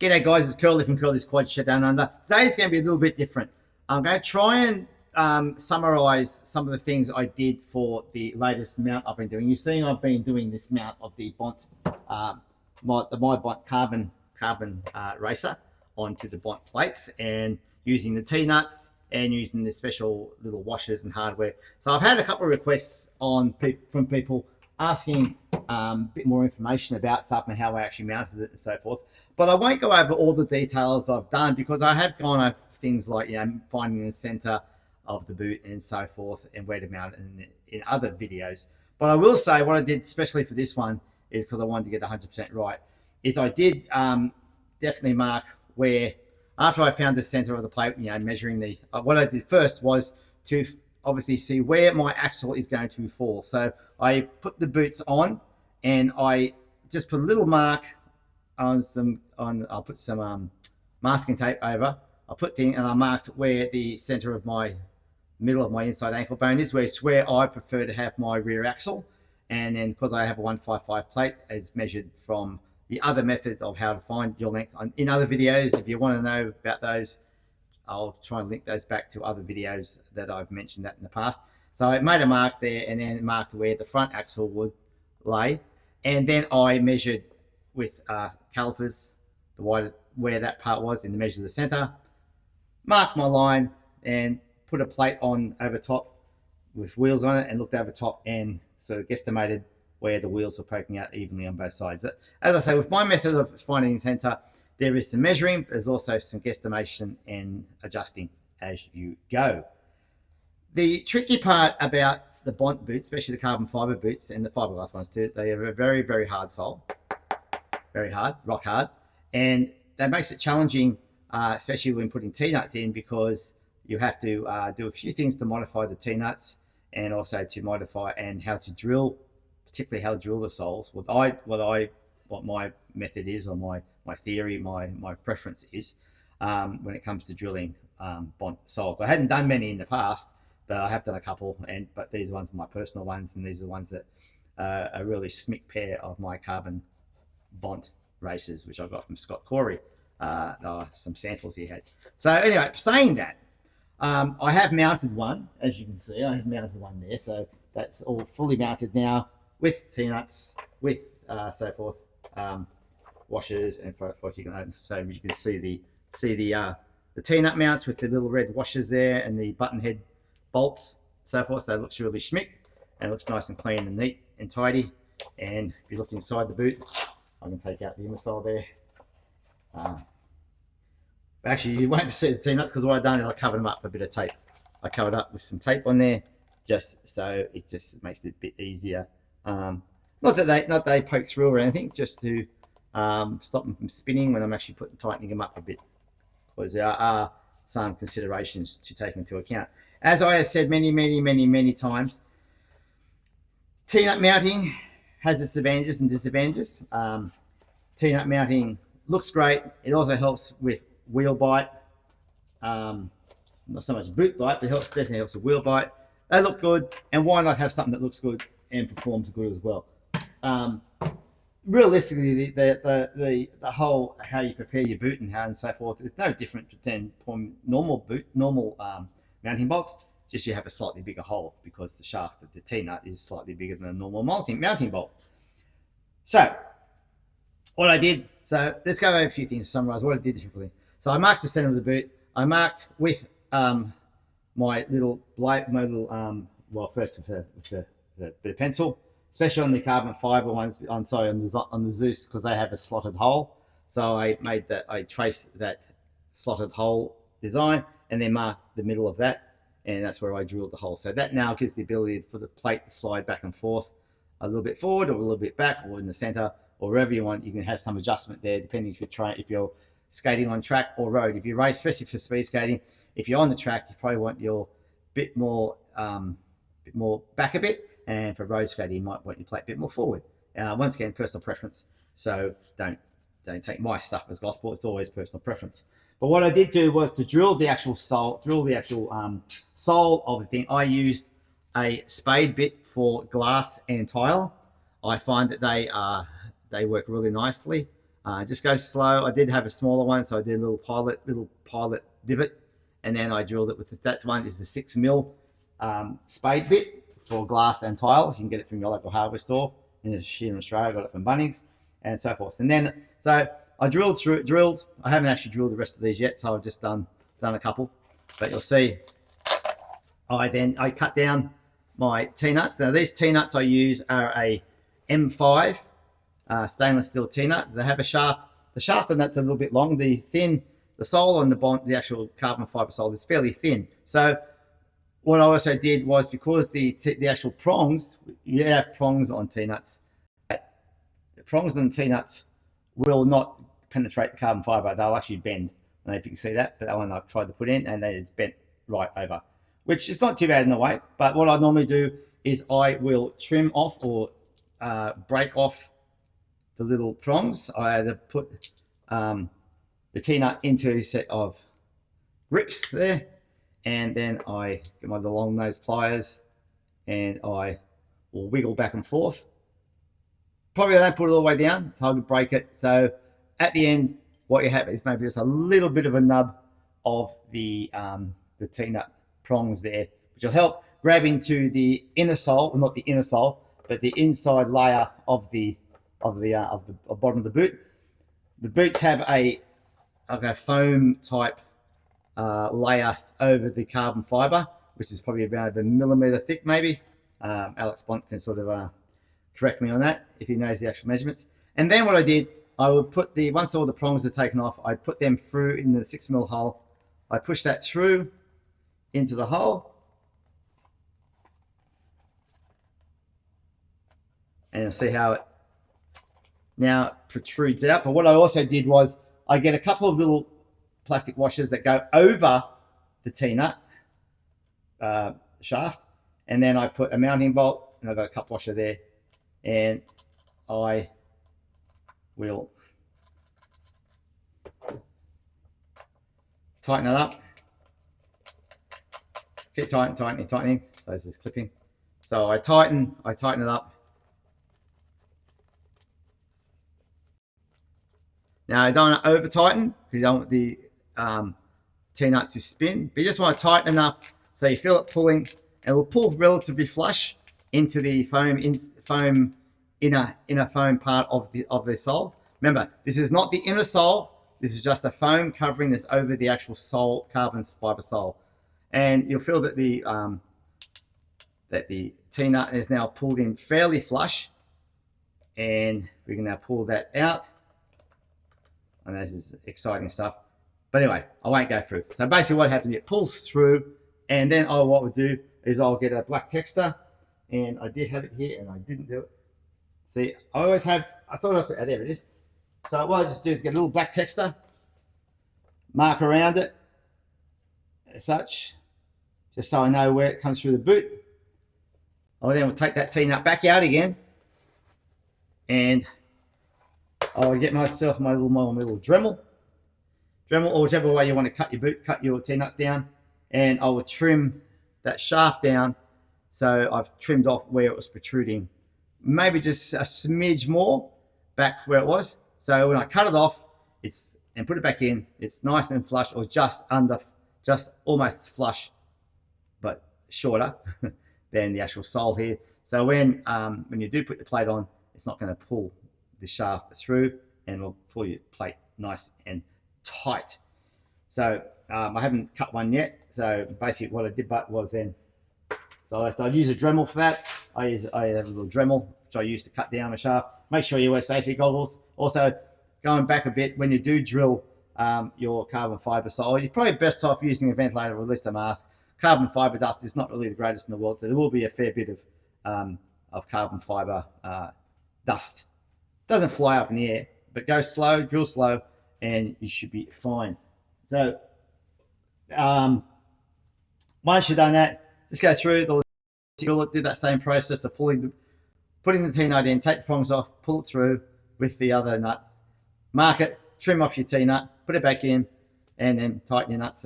G'day guys, it's Curly from Curly's Quad Shed Down Under. Today's going to be a little bit different. I'm going to try and summarize some of the things I did for the latest mount I've been doing. You've seen I've been doing this mount of the Bont, my Bont carbon racer onto the Bont plates and using the T-nuts and using the special little washers and hardware. So I've had a couple of requests from people asking a bit more information about stuff and how I actually mounted it and so forth. But I won't go over all the details I've done because I have gone over things like, finding the center of the boot and so forth and where to mount it in other videos. But I will say what I did, especially for this one, is because I wanted to get 100% right, is I did definitely mark where, after I found the center of the plate, measuring the, what I did first was to obviously see where my axle is going to fall. So I put the boots on and I just put a little mark on I'll put some masking tape over. And I marked where the center of my middle of my inside ankle bone is, where it's where I prefer to have my rear axle. And then because I have a 155 plate as measured from the other method of how to find your length in other videos, if you want to know about those, I'll try and link those back to other videos that I've mentioned that in the past. So I made a mark there and then marked where the front axle would lay. And then I measured with calipers the widest where that part was in the measure of the center, marked my line and put a plate on over top with wheels on it and looked over top and sort of guesstimated where the wheels were poking out evenly on both sides. As I say, with my method of finding the center, there is some measuring, there's also some guesstimation and adjusting as you go. The tricky part about the Bont boots, especially the carbon fiber boots and the fiberglass ones too, they have a very, very hard sole, very hard, rock hard. And that makes it challenging, especially when putting T-nuts in, because you have to do a few things to modify the T-nuts and also to modify and how to drill, particularly how to drill the soles. What my method is, or my theory, my preference is when it comes to drilling Bont soles. I hadn't done many in the past, but I have done a couple, but these ones are my personal ones, and these are the ones that a really smick pair of my carbon Bont racers, which I got from Scott Corey. Some samples he had. So anyway, saying that, I have mounted one, as you can see. I have mounted one there, so that's all fully mounted now with T-nuts, with so forth, washers, and for you can open, so you can see the T-nut mounts with the little red washers there and the button head bolts, so forth. So it looks really schmick and it looks nice and clean and neat and tidy. And if you look inside the boot, I can take out the insole there. Actually, you won't see the T-nuts because what I've done is I covered them up with a bit of tape. I covered up with some tape on there, just so it just makes it a bit easier. Not that they poke through or anything, just to stop them from spinning when I'm actually tightening them up a bit, because there are some considerations to take into account. As I have said many times, T-nut mounting has its advantages and disadvantages. T-nut mounting looks great. It also helps with wheel bite. Not so much boot bite, but definitely helps with wheel bite. They look good, and why not have something that looks good and performs good as well? Realistically, the whole how you prepare your boot and so forth is no different than normal mounting bolts. Just you have a slightly bigger hole because the shaft of the T-nut is slightly bigger than a normal mounting bolt. So what I did, so let's go over a few things to summarize what I did differently. So I marked the center of the boot. I marked with my little well, first with the bit of pencil, especially on the carbon fiber ones, on the Zeus, because they have a slotted hole. So I traced that slotted hole design and then marked the middle of that, and that's where I drilled the hole. So that now gives the ability for the plate to slide back and forth, a little bit forward or a little bit back, or in the center, or wherever you want. You can have some adjustment there depending if you're skating on track or road. If you race, especially for speed skating, if you're on the track, you probably want your bit more back a bit, and for road skating, you might want your plate a bit more forward. Once again, personal preference. So don't take my stuff as gospel. It's always personal preference. But what I did do was to drill the actual sole of the thing. I used a spade bit for glass and tile. I find that they work really nicely. Just go slow. I did have a smaller one, so I did a little pilot divot, and then I drilled it with this. That's one is the 6mm spade bit for glass and tile. You can get it from your local hardware store. Here in Australia, I got it from Bunnings and so forth. And then, so I drilled. I haven't actually drilled the rest of these yet, so I've just done a couple. But you'll see, I cut down my T-nuts. Now these T-nuts I use are a M5 stainless steel T-nut. They have a shaft. The shaft on that's a little bit long. The sole on the Bont, the actual carbon fiber sole, is fairly thin. So what I also did was, because the actual prongs, you have prongs on T-nuts. The prongs on T-nuts will not penetrate the carbon fiber. They'll actually bend. I don't know if you can see that, but that one I've tried to put in, and then it's bent right over, which is not too bad in a way. But what I normally do is I will trim off or break off the little prongs. I either put the T-nut into a set of grips there, and then I get my long nose pliers and I will wiggle back and forth. Probably I don't put it all the way down, so I can break it. So at the end, what you have is maybe just a little bit of a nub of the T-nut prongs there, which will help grab into the inner sole, well, not the inner sole, but the inside layer of the bottom of the boot. The boots have a foam type layer over the carbon fiber, which is probably about a millimeter thick, maybe. Alex Bont can sort of correct me on that if he knows the actual measurements. And then what I did, I would put once all the prongs are taken off, I put them through in the 6mm hole. I push that through into the hole, and you'll see how it now protrudes out. But what I also did was I get a couple of little plastic washers that go over the T-nut shaft, and then I put a mounting bolt, and I've got a cup washer there, and I will tighten it up. Keep tightening. So this is clipping. So I tighten it up. Now I don't want to over tighten because you don't want the T-nut to spin, but you just want to tighten enough so you feel it pulling, and it will pull relatively flush into the inner foam part of the sole. Remember, this is not the inner sole. This is just a foam covering this over the actual sole, carbon fiber sole, and you'll feel that the T-nut is now pulled in fairly flush, and we can now pull that out. And this is exciting stuff. But anyway, I won't go through. So basically what happens, it pulls through, and then what we'll do is I'll get a black texture, and I did have it here and I didn't do it. See, I thought I put, there it is. So what I just do is get a little black texture, mark around it as such, just so I know where it comes through the boot. I then will take that T-nut back out again, and I'll get myself my little Dremel, or whichever way you want to cut your T-nuts down, and I will trim that shaft down. So I've trimmed off where it was protruding, maybe just a smidge more back where it was. So when I cut it off, and put it back in, it's nice and flush, or just almost flush, but shorter than the actual sole here. So when you do put the plate on, it's not going to pull the shaft through, and it'll pull your plate nice and tight. So I haven't cut one yet. So basically what I did was then, so I'd use a Dremel for that. I have a little Dremel which I use to cut down the shaft. Make sure you wear safety goggles. Also, going back a bit, when you do drill your carbon fiber sole, you're probably best off using a ventilator or at least a mask. Carbon fiber dust is not really the greatest in the world. There will be a fair bit of carbon fiber dust. Doesn't fly up in the air, but go slow, drill slow, and you should be fine. So once you've done that, just go through do that same process of putting the T-nut in, take the prongs off, pull it through with the other nut, mark it, trim off your T-nut, put it back in, and then tighten your nuts,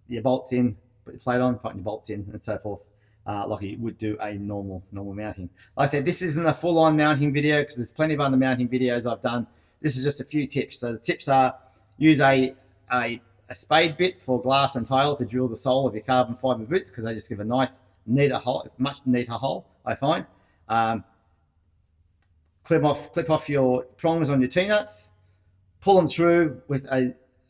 your bolts in, put your plate on, tighten your bolts in, and so forth, like you would do a normal mounting. Like I said, this isn't a full-on mounting video because there's plenty of other mounting videos I've done. this is just a few tips. So the tips are use a spade bit for glass and tail to drill the sole of your carbon fiber boots, because they just give a nice, neater hole, much neater hole, I find. Clip off your prongs on your T-nuts, pull them through with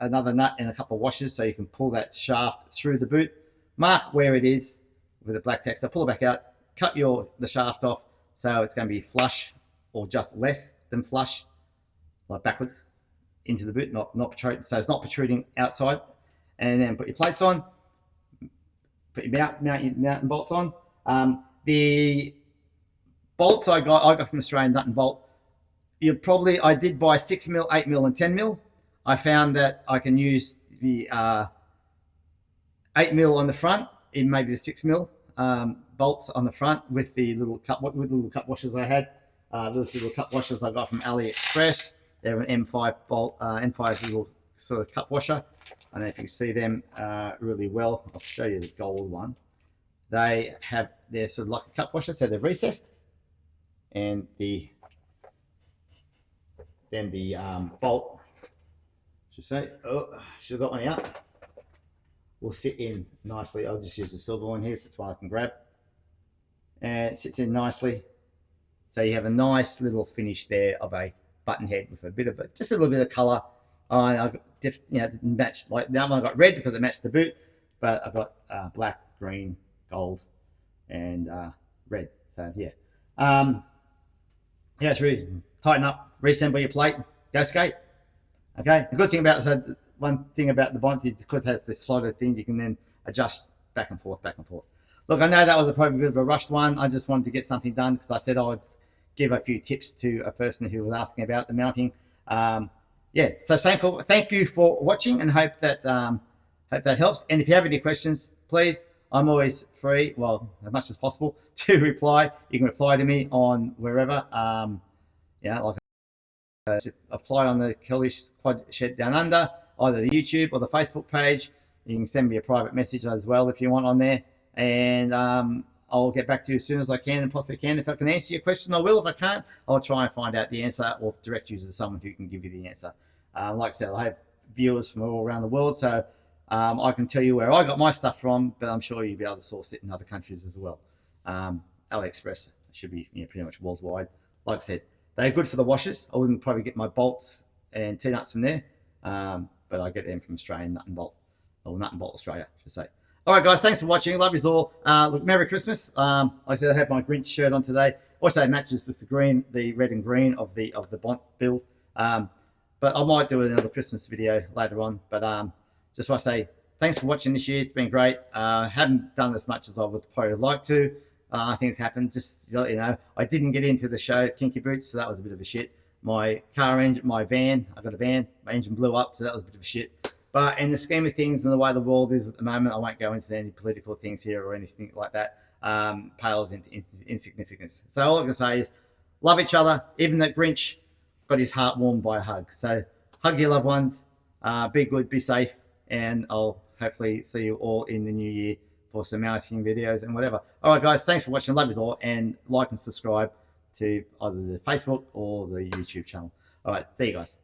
another nut and a couple of washers so you can pull that shaft through the boot. Mark where it is with a black texture, pull it back out, cut the shaft off so it's going to be flush or just less than flush, like backwards into the boot, not protruding, so it's not protruding outside. And then put your plates on, put your mountain bolts on. The bolts I got from Australian Nut and Bolt. I did buy 6mm, 8mm, and 10mm. I found that I can use the 8mm on the front, in maybe the 6mm bolts on the front with the little cup washers I had. Those little cup washers I got from AliExpress. They're an M5 bolt, M5 little sort of cup washer. I don't know if you can see them really well. I'll show you the gold one. They're sort of like a cup washer, so they're recessed, and then the bolt, should have got one out, will sit in nicely. I'll just use the silver one here, so that's one I can grab, and it sits in nicely. So you have a nice little finish there of a button head with just a little bit of color. I got didn't match, like that one I got red because it matched the boot, but I got black, green, gold, and red. So yeah, it's really tighten up, reassemble your plate, go skate. Okay, the good thing about one thing about the Bont is because it has this slotted thing, you can then adjust back and forth, back and forth. Look, I know that was probably a bit of a rushed one. I just wanted to get something done because I said I would give a few tips to a person who was asking about the mounting. Yeah, so thank you for watching, and hope that helps. And if you have any questions, please, I'm always free, well, as much as possible, to reply. You can reply to me on wherever. Apply on the Kelly's Quad Shed Down Under, either the YouTube or the Facebook page. You can send me a private message as well if you want on there, and I'll get back to you as soon as I can and possibly can. If I can answer your question, I will. If I can't, I'll try and find out the answer or direct you to someone who can give you the answer. Like I said, I have viewers from all around the world, so I can tell you where I got my stuff from, but I'm sure you'll be able to source it in other countries as well. AliExpress should be pretty much worldwide. Like I said, they're good for the washers. I wouldn't probably get my bolts and T-nuts from there, but I get them from Australian Nut and Bolt, or Nut and Bolt Australia, I should say. All right, guys, thanks for watching. Love you all. Look, Merry Christmas. Like I said, I have my Grinch shirt on today. Also, it matches with the red and green of the Bont build. But I might do another Christmas video later on. But just want to say thanks for watching this year. It's been great. Haven't done as much as I would probably like to. I think it's happened. Just to let you know, I didn't get into the show Kinky Boots, so that was a bit of a shit. My van, I got a van. My engine blew up, so that was a bit of a shit. But in the scheme of things and the way the world is at the moment, I won't go into any political things here or anything like that. Pales into insignificance. So all I can say is love each other. Even that Grinch got his heart warmed by a hug. So hug your loved ones. Be good, be safe. And I'll hopefully see you all in the new year for some mounting videos and whatever. All right, guys, thanks for watching. Love you all. And like and subscribe to either the Facebook or the YouTube channel. All right, see you guys.